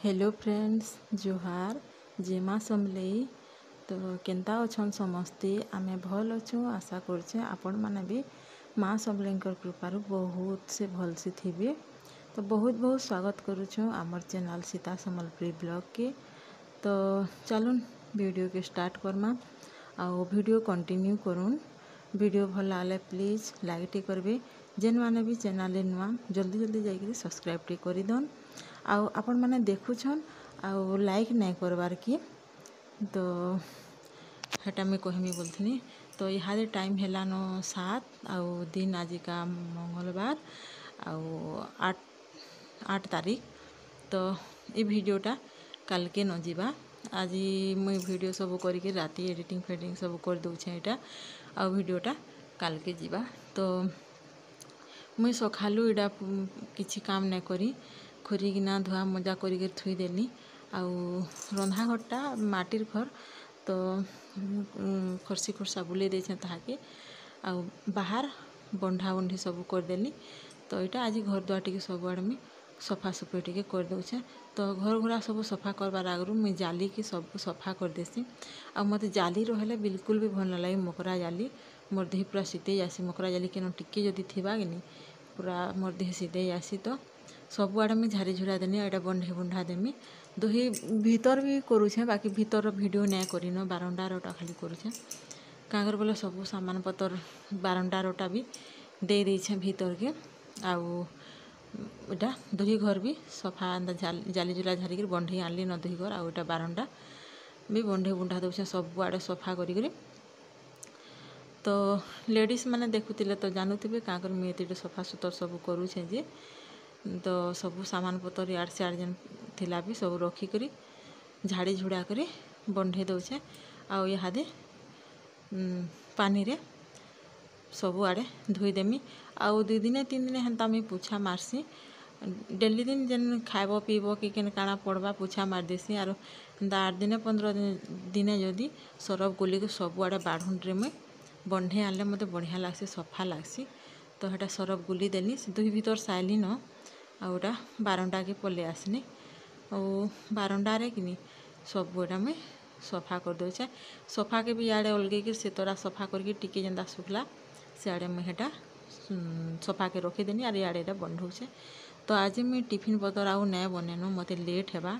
Hello friends जोहार जेमा समलेई तो केंता अछन समस्ते आमे भल अच्छु आशा करछे आपण माने भी माँ समलेंकर कृपारू बहुत से भल से थिबे। तो बहुत बहुत स्वागत करुछु आमर चैनल सीता समलपुरी ब्लॉग के। तो चलुन वीडियो के स्टार्ट करमा आउ वीडियो कंटिन्यू करूँ। वीडियो भल लागले प्लीज लाइक टी करबे, जेन माने भी चैनल नुआ जल्दी जल्दी जाइए सब्सक्राइब टी करिदन। आउ आपण माने देखुछन आउ लाइक नहीं करवार की तो हेटा मैं कहमी बोलथनी। तो यहाँ टाइम हेलान 7 आउ दिन आज का मंगलवार आउ 8 तारीख। तो ये वीडियोटा कल के न जीवा आज मुई वीडियो सब करके राति एडिटिंग फेडिंग सब कर दूचे यहाँ आ वीडियोटा कल के जीवा। तो मुई सखालू इडा किसी काम नहीं करी खोरिकिना धुआ मजा कर थुईदेली। आउ रंधा घरटा माटिर घर तो खरसी खरसा बुले देछे ताके आउ बाहर बंधा बंधी सब करदेली। तो यहाँ आज घर द्वार टी सब आड़ में सफा सफी टी कर दूचे। तो घर घुरा सब सफा करवार आगु मुई जाली की सब सफा कर देसी। आ मत जाली रहे बिल्कुल भी भल लगे मकरा जाली मोर देह पूरा शीते जासी। मकरा जाली के टिके जदि थिबा कि पूरा मोर देह शीते जासी। तो सब आड़े मुझे झारी झुरा देनी एटा बंधे बुंढा देमी दुही भीतर भी करुछे बाकी भीतर वीडियो नहीं करिन बारंडारटा खाली करुछे कागर बोले सब सामान पतर बारंडारटा भी दे देछे भीतर के। आउ इटा दुही घर भी सफा जाली जुला झारिक बंधे आनली न दुही घर आउ इटा बारंडा भी बंधे बुंढा दौचे सब आड़े सफा करी। तो लेडीज मैंने देखुले तो जानूथे क्या कर मुझे सफा सुतर सब करुछे जे। तो सब सामान पतर यार से आड़ जेन थिला भी सब रखिक झाड़ी झुड़ा कर बंधे दौचे। आउ इहादे पानी रे सब आड़े धोईदेमी। आउ 2 दिन 3 दिन हेन्ता मुई पुछा मारसी डेली दिन जेन खाइब पीब कि केन काଣା पड़वा पुछा मार देसी। आरो 8 दिन 15 दिन जदि सरफ गुली के सब आड़े बाढ़ुंड्रे मुई बंधे आनले मते बढ़िया लागसी सफा लागसी। तो हेटा सरफ गुली देली दुही भीतर साइली न आउटा बारंडा के पले आसनी और बारंडारे कि सब एटा मुई सफा कर दूचे। सफा के भी आड़े अलगे से तोरा सफा करके टिके जेनता सुखला से आड़े मुई हेटा सफा के रखीदेनी आर इे एटा बंधौचे। तो आज मुई टिफिन पतर आउ नहीं बनेनु मते लेट हेबा।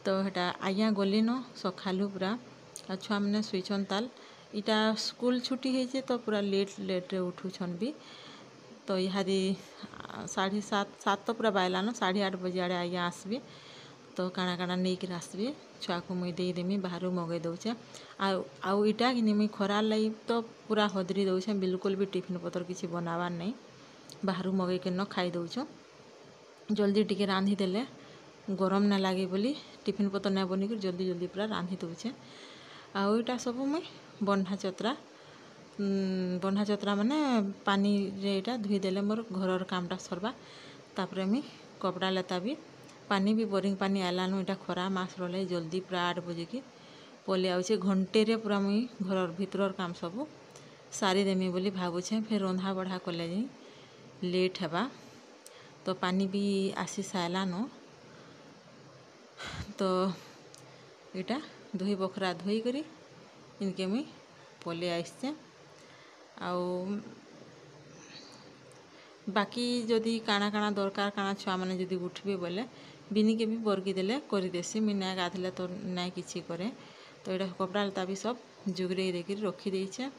तो हेटा आज्ञा गली न सखालू पूरा छुआ मैंने शुईछन ताल इटा स्कूल छुट्टी होइए तो पूरा लेट रे उठुछन भी। तो इहादी 7:30 तो पूरा बायलान 8:30 बजे आड़े आज्ञा आसबे। तो काଣା काଣା नहीं कर आसबे छुआ को मुई देदेमी बाहर मगै दौचे। आउ इटा कि मुई खरार लगी तो पूरा हदरी दौचे बिल्कुल भी टिफिन पतर किसी बनावार नहीं बाहर मगै के न खाई दौछ। जल्दी टिके रांधि देले गरम ना लगे बोली टिफिन पतर नहीं बनिक जल्दी जल्दी पूरा रांधि दौचे। आउ इटा सब मुई बंधा चतरा माने पानी रे इटा धुई देले मोर घरर कामटा सरबा। तापरे मुई कपड़ा लता भी पानी भी बोरिंग पानी आलानु इटा खरा मास रहे जल्दी पूरा 8 बजे की पले आउचे घंटे रे पूरा मुई घरर भीतर काम सब सारी देमी बोली भावुछे। फिर रंधा बढ़ा कले जाई लेट हेबा। तो पानी भी आसी साइलान तो इटा दुही बखरा धोई करी इनके मुई पले आइसे। आउ बाकी जदि काଣା काଣା दरकार काଣା छुआ मैंने जदि उठबे बोले बिनी के भी बरगी देले कर देसी मुई नहीं गाधले तो नहीं किसी करे। तो यहाँ कपड़ा लता भी सब जुगरे देकर रखी देछे।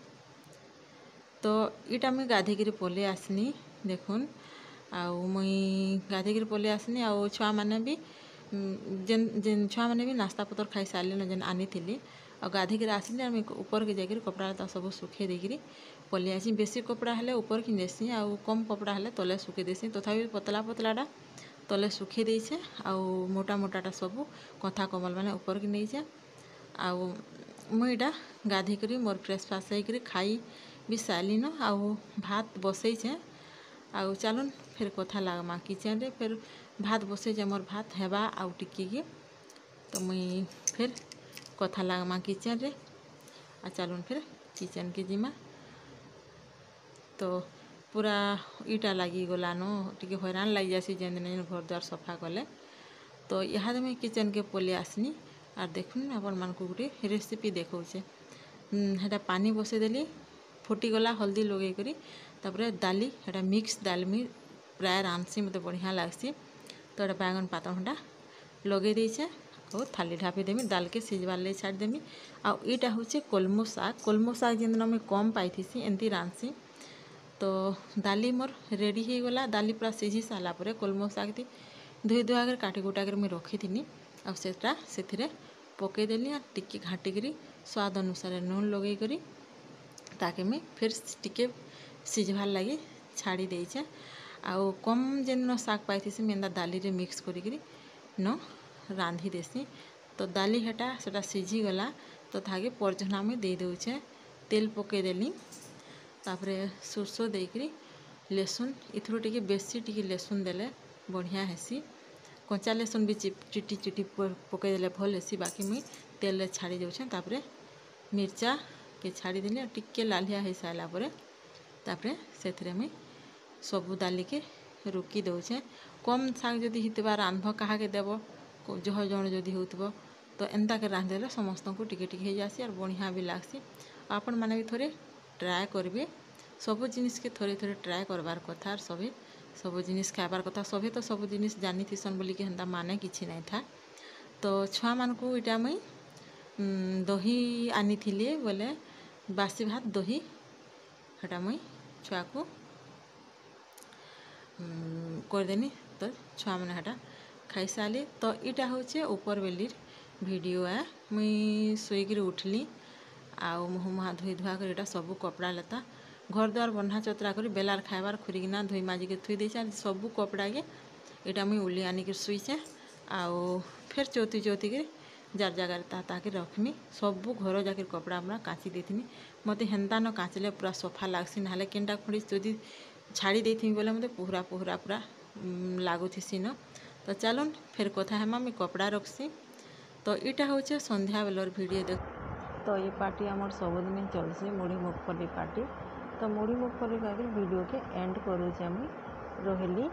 तो इटा मुई गाधेक पले आसनी देखुन आउ मुई गाधेक पले आसनी आउ छुआ मैंने भी जेन छुआ मैंने भी नास्ता पतर खाई सारे जेन आनी थी और गाधेक आसली और मुई ऊपर के जाकर कपड़ा लता सब सुखे देकर पले आसी। बेसी कपड़ा हेले ऊपर की देसी आउ कम कपड़ा हेले तले सुखे देसी तथापि पतला पतलाटा तले सुखे देछे आउ मोटा मोटाटा सब कथा कमल मैंने ऊपर की नहीं जाए। आउ मुई इटा गाधे करी मोर फ्रेश फ्राश होकर खाई भी सारी न आउ भात बसईछे। आउ चलुन फिर कथा लगमा किचेन रे फिर भात बसईछे मोर भात हेबा आउ टिके की। तो मुई फिर कथा लगमा किचेन रे आ चलुन फिर किचेन के जिमा। तो पूरा इटा लगी गलान टिके हैरान लग जासी जेन दिन घर द्वार सफा कले। तो इहादे मुई किचन के पलि आसनी आर देखुन आपण मानकु गुटे रेसिपी देखौछे। हेटा पानी बसैदेली फुटिगला हल्दी लगे करी तापर दाली हेटा मिक्स दाल मुई प्राय रांधसी मते बढ़िया लागसी। तो एटा बैगन पातल घंटा लगे देछे और थाली ढापी देमी दाल के सिझबार ले छाड़ देमी। आ इटा होचे कलमो साग जिन दिन मुई कम पाइथिसी एंती रांधसी। तो दाली मोर रेडी हो गला दाली पूरा सिझी सारा पर कलमो साग थी धोई धुआ कर काटी कुटा कर मुई रखी थी आ सेथिरे पकईदेली आ टिके घाटिकी स्वाद अनुसार नून लगे करी ताके मुई फिर टिके सिझबार लगी छाड़ी देछे। आउ कम जेन साग पाइथिसी मेंदा दाली रे मिक्स करी न रांधि देसी। तो दाली हेटा सेटा सिझी गला तो थाके परझना मुई दे दउछे तेल पकईदेली तापरे सोरसो देकरी लेसुन इथरो टिके बेसी टिके लेसुन देले बढ़िया हेसी। कंचा लेसुन भी चिटी चिटी पकईदेले भल हेसी। बाकी मुई तेल रे छाड़ी दउछे तापरे मिर्चा के छाड़ी देली टिके लालिया हो सारा पर तापरे सेथरे मुई सबु दाली के रुकी दउछे। कम साग जदि हितबा रांधब कहा के देव जह जण जदि होतबो तो एंता के रांधेले समस्त को टिके टिके हो जासी और बढ़िया भी लागसी। आपण माने भी थोड़े ट्राए करेंगे सबू जिनिस के थोड़े थोड़े ट्राए करबार कथा और सभी सबू जिनिस खाबार कथा सभी तो सबू जिनिस जानी थीसन बोली कि हेन्ता माने किछि नहीं था। तो छुआ मान को इटा मुई दही आनी थिली बोले बासी भात दही हटा मुई छुआ को करदेनी तो छुआ मैंने हटा खाई सारी। तो इटा होचे ऊपर बेली वीडियो है मुई सोईकरी उठली आउ मुह मुहा धोई धुआ कर इटा सबू कपड़ा लता घर द्वार बंधा चतरा कर बेलार खाइबार खुरिकिना धोई माजी के थुई देछे सबू कपड़ा के इटा मुई उली आनी के सुईचे आउ फिर चौथी के जार जगार ताके रखमी सबू घर जाके कपड़ा हमरा काची देथिनी। मते हेन्ता न काचले पूरा सफा लागसी नाले केनटा खुड़ी जदि छाड़ी देथिमी बोले मते पूरा लागुथिसी न। तो चलन फिर कथा हेमा मुई कपड़ा रखसी। तो इटा होचे संध्या बेलर वीडियो देख। तो ये पार्टी आमर सबुदिन चलसी मुढ़ी मुगफली पार्टी। तो मुढ़ी मुगफली कहकर वीडियो के एंड करूचे मुई रहिली।